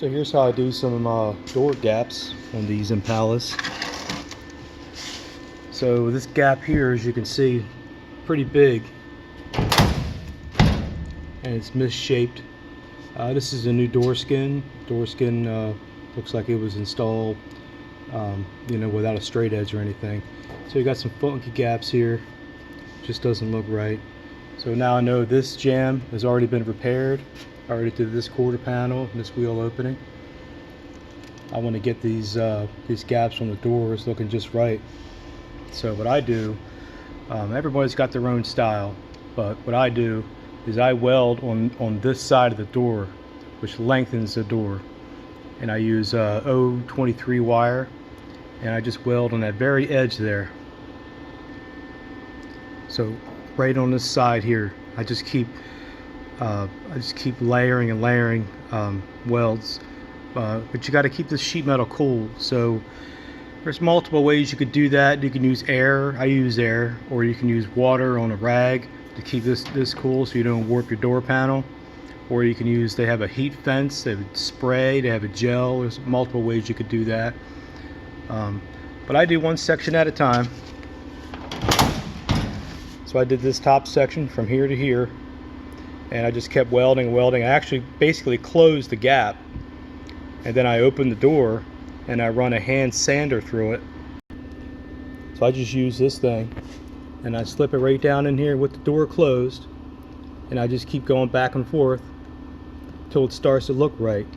So here's how I do some door gaps on these Impalas. So this gap here, as you can see, pretty big, and it's misshaped. This is a new door skin. Door skin looks like it was installed, without a straight edge or anything. So you got some funky gaps here. Just doesn't look right. So now I know this jamb has already been repaired. I already did this quarter panel and this wheel opening. I want to get these gaps on the doors looking just right. So what I do, everybody's got their own style, but what I do is I weld on this side of the door, which lengthens the door, and I use O23 wire, and I just weld on that very edge there. So right on this side here, I just keep layering and layering welds, but you got to keep this sheet metal cool. So there's multiple ways you could do that. You can use air. I use air, or you can use water on a rag to keep this cool so you don't warp your door panel. Or you can use, they have a heat fence, they have a spray, they have a gel. There's multiple ways you could do that. But I do one section at a time. So I did this top section from here to here, and I just kept welding and welding. I actually basically closed the gap, and then I opened the door and I run a hand sander through it. So I just use this thing and I slip it right down in here with the door closed, and I just keep going back and forth until it starts to look right.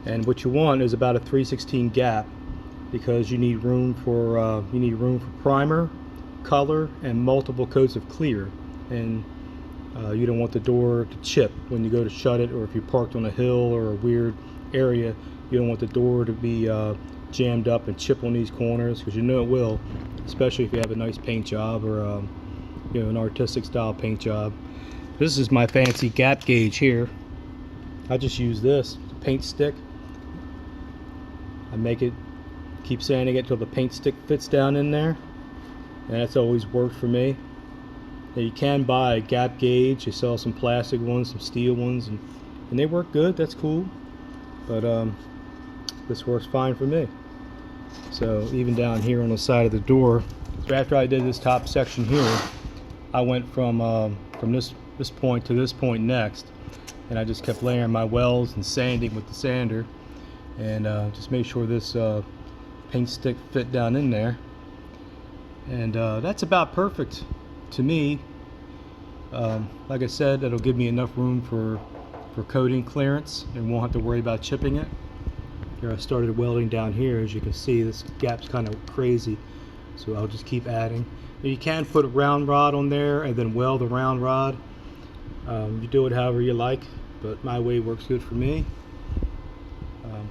And what you want is about a 3/16 gap, because you need room for primer, color, and multiple coats of clear. And you don't want the door to chip when you go to shut it, or if you're parked on a hill or a weird area, you don't want the door to be jammed up and chip on these corners, because you know it will, especially if you have a nice paint job or an artistic style paint job. This is my fancy gap gauge here. I just use this paint stick. I keep sanding it till the paint stick fits down in there, and that's always worked for me. Now you can buy a gap gauge. They sell some plastic ones, some steel ones, and they work good. That's cool. But this works fine for me. So even down here on the side of the door, so after I did this top section here, I went from this point to this point next, and I just kept layering my welds and sanding with the sander, and just made sure this paint stick fit down in there. And that's about perfect to me. Like I said, that'll give me enough room for coating clearance, and won't have to worry about chipping it. Here I started welding down here. As you can see, this gap's kind of crazy, so I'll just keep adding. Now you can put a round rod on there and then weld a round rod. You do it however you like, but my way works good for me.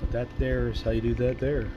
But that there is how you do that there.